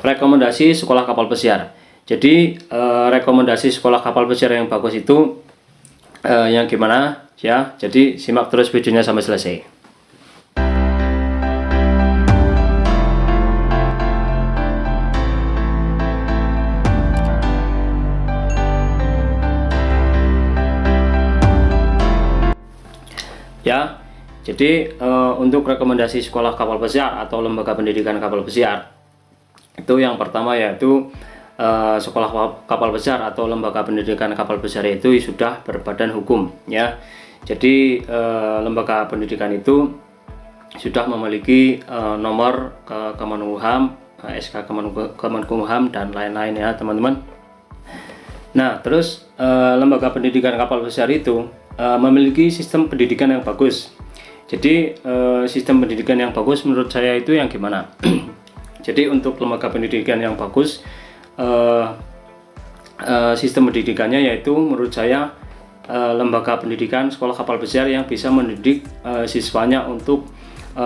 rekomendasi sekolah kapal pesiar. Jadi rekomendasi sekolah kapal pesiar yang bagus itu yang gimana ya? Jadi simak terus videonya sampai selesai. Ya, jadi untuk rekomendasi sekolah kapal pesiar atau lembaga pendidikan kapal pesiar, itu yang pertama yaitu sekolah kapal pesiar atau lembaga pendidikan kapal pesiar itu sudah berbadan hukum ya. Jadi lembaga pendidikan itu sudah memiliki nomor Kemenkumham, SK Kemenkumham dan lain-lain ya teman-teman. Nah terus lembaga pendidikan kapal pesiar itu memiliki sistem pendidikan yang bagus. Jadi sistem pendidikan yang bagus menurut saya itu yang gimana? Jadi untuk lembaga pendidikan yang bagus, sistem pendidikannya yaitu menurut saya lembaga pendidikan sekolah kapal pesiar yang bisa mendidik siswanya untuk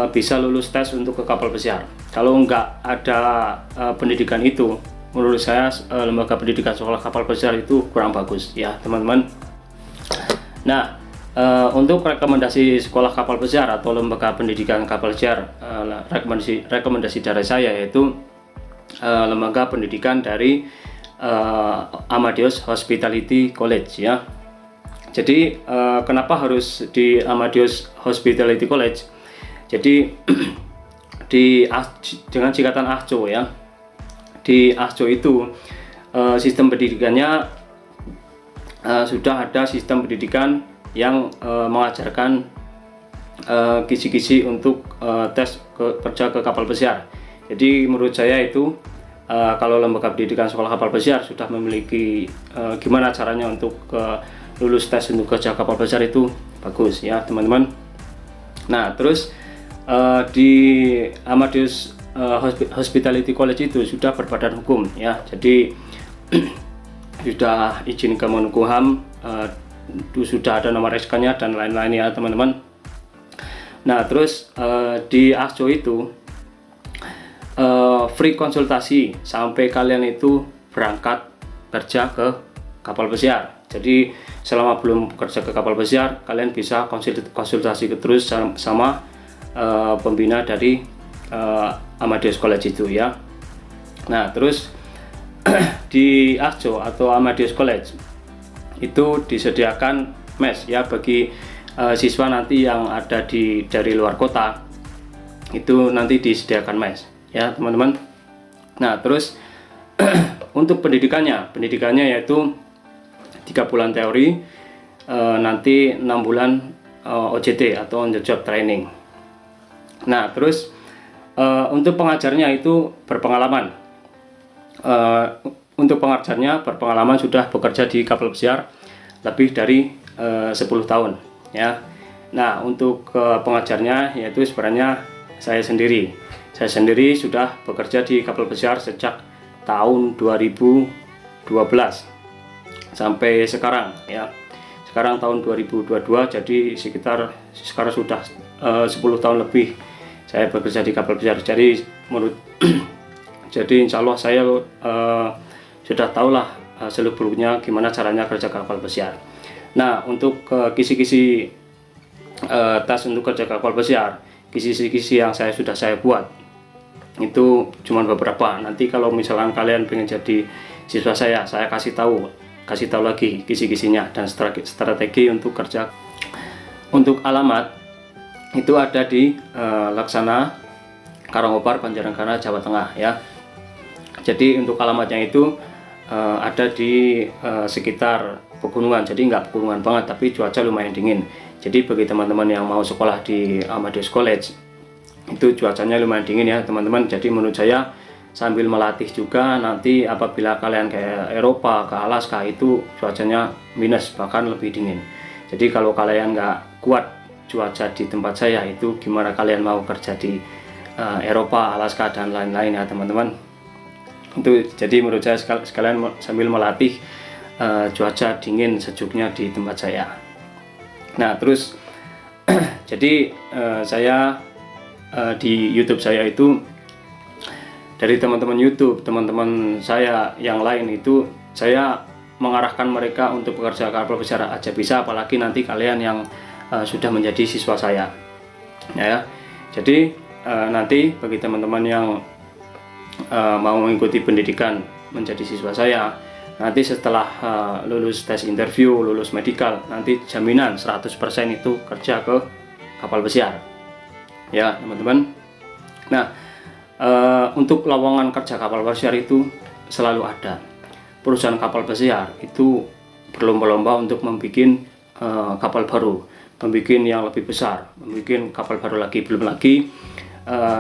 bisa lulus tes untuk ke kapal pesiar. Kalau nggak ada pendidikan itu, menurut saya lembaga pendidikan sekolah kapal pesiar itu kurang bagus ya teman-teman. Nah, untuk rekomendasi sekolah kapal pesiar atau lembaga pendidikan kapal pesiar, rekomendasi dari saya yaitu lembaga pendidikan dari Amadeus Hospitality College ya. Jadi kenapa harus di Amadeus Hospitality College? Jadi dengan singkatan AHCO ya. Di AHCO itu sistem pendidikannya sudah ada sistem pendidikan yang mengajarkan kisi-kisi untuk tes kerja ke kapal pesiar. Jadi menurut saya itu kalau lembaga pendidikan sekolah kapal pesiar sudah memiliki gimana caranya untuk lulus tes untuk kerja kapal pesiar itu bagus ya teman-teman. Nah terus di Amadeus Hospitality College itu sudah berbadan hukum ya. Jadi sudah izin Kemenkumham, sudah ada nomor SK-nya dan lain-lain ya teman-teman. Nah terus di AHCO itu free konsultasi sampai kalian itu berangkat kerja ke kapal pesiar. Jadi selama belum kerja ke kapal pesiar, kalian bisa konsultasi terus sama pembina dari Amadeus College itu ya. Nah terus di AHCO atau Amadeus College itu disediakan mes ya bagi siswa nanti yang ada dari luar kota, itu nanti disediakan mes ya teman-teman. Nah terus untuk pendidikannya yaitu 3 bulan teori, nanti 6 bulan OJT atau on the job training. Nah terus untuk pengajarnya itu berpengalaman. Untuk pengajarnya berpengalaman sudah bekerja di kapal pesiar lebih dari 10 tahun ya. Nah untuk pengajarnya yaitu sebenarnya saya sendiri sudah bekerja di kapal pesiar sejak tahun 2012 sampai sekarang ya. Sekarang tahun 2022, jadi sekitar sekarang sudah 10 tahun lebih saya bekerja di kapal pesiar. Jadi menurut jadi insya Allah saya sudah tahulah seluk-beluknya gimana caranya kerja kapal pesiar. Nah untuk kisi-kisi tes untuk kerja kapal pesiar, kisi-kisi yang sudah saya buat itu cuma beberapa. Nanti kalau misalkan kalian pengen jadi siswa saya kasih tahu lagi kisi-kisinya dan strategi untuk kerja. Untuk alamat itu ada di Laksana Karangkobar, Banjarnegara, Jawa Tengah ya. Jadi untuk alamatnya itu ada di sekitar pegunungan, jadi nggak pegunungan banget tapi cuaca lumayan dingin. Jadi bagi teman-teman yang mau sekolah di Amadeus College itu cuacanya lumayan dingin ya teman-teman. Jadi menurut saya sambil melatih juga, nanti apabila kalian ke Eropa, ke Alaska itu cuacanya minus bahkan lebih dingin. Jadi kalau kalian nggak kuat cuaca di tempat saya, itu gimana kalian mau kerja di Eropa, Alaska dan lain-lain ya teman-teman. Itu jadi menurut saya sekalian sambil melatih cuaca dingin sejuknya di tempat saya. Nah terus jadi saya di YouTube saya itu dari teman-teman YouTube, teman-teman saya yang lain itu saya mengarahkan mereka untuk bekerja kapal pesiar aja bisa, apalagi nanti kalian yang sudah menjadi siswa saya, ya. Jadi nanti bagi teman-teman yang mau mengikuti pendidikan menjadi siswa saya, nanti setelah lulus tes interview, lulus medical, nanti jaminan 100% itu kerja ke kapal pesiar, ya teman-teman. Nah, untuk lowongan kerja kapal pesiar itu selalu ada. Perusahaan kapal pesiar itu berlomba-lomba untuk membuat kapal baru, membuat yang lebih besar, membuat kapal baru lagi. Belum lagi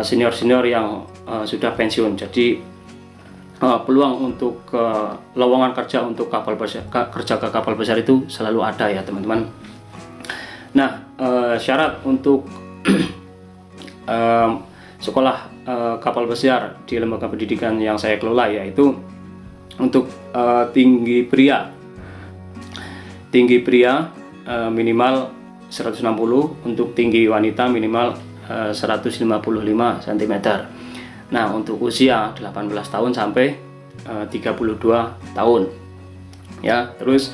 senior-senior yang sudah pensiun. Jadi peluang untuk lowongan kerja untuk kapal pesiar, kerja ke kapal besar itu selalu ada ya teman-teman. Nah, syarat untuk sekolah kapal pesiar di lembaga pendidikan yang saya kelola, yaitu untuk tinggi pria minimal 160, untuk tinggi wanita minimal 155 cm. Nah, untuk usia 18 tahun sampai 32 tahun, ya. Terus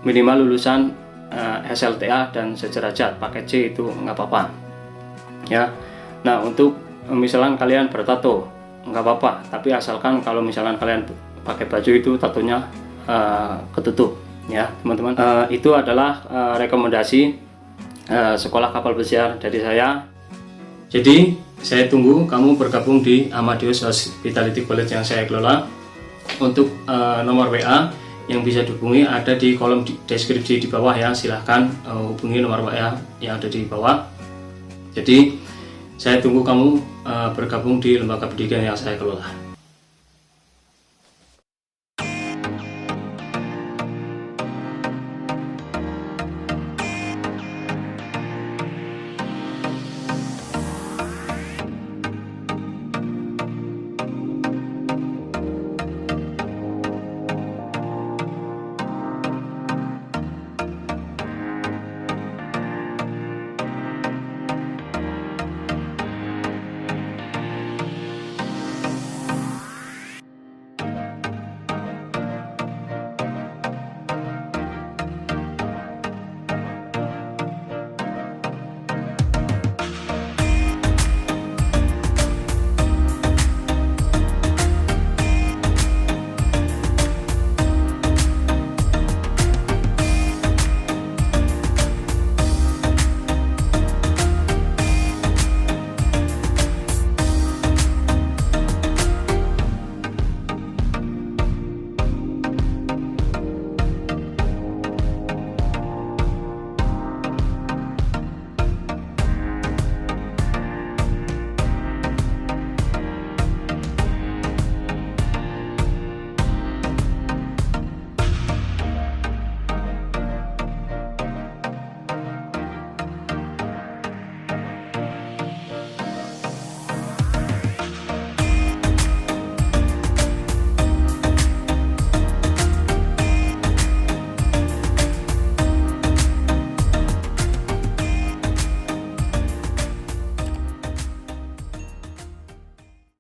minimal lulusan SLTA dan sederajat, paket C itu nggak apa-apa, ya. Nah, untuk misalnya kalian bertato nggak apa-apa, tapi asalkan kalau misalnya kalian pakai baju itu tatonya ketutup, ya teman-teman. Itu adalah rekomendasi sekolah kapal pesiar dari saya. Jadi saya tunggu kamu bergabung di Amadeus Hospitality College yang saya kelola. Untuk nomor WA yang bisa dihubungi ada di kolom deskripsi di bawah ya, silahkan hubungi nomor WA yang ada di bawah. Jadi saya tunggu kamu bergabung di lembaga pendidikan yang saya kelola.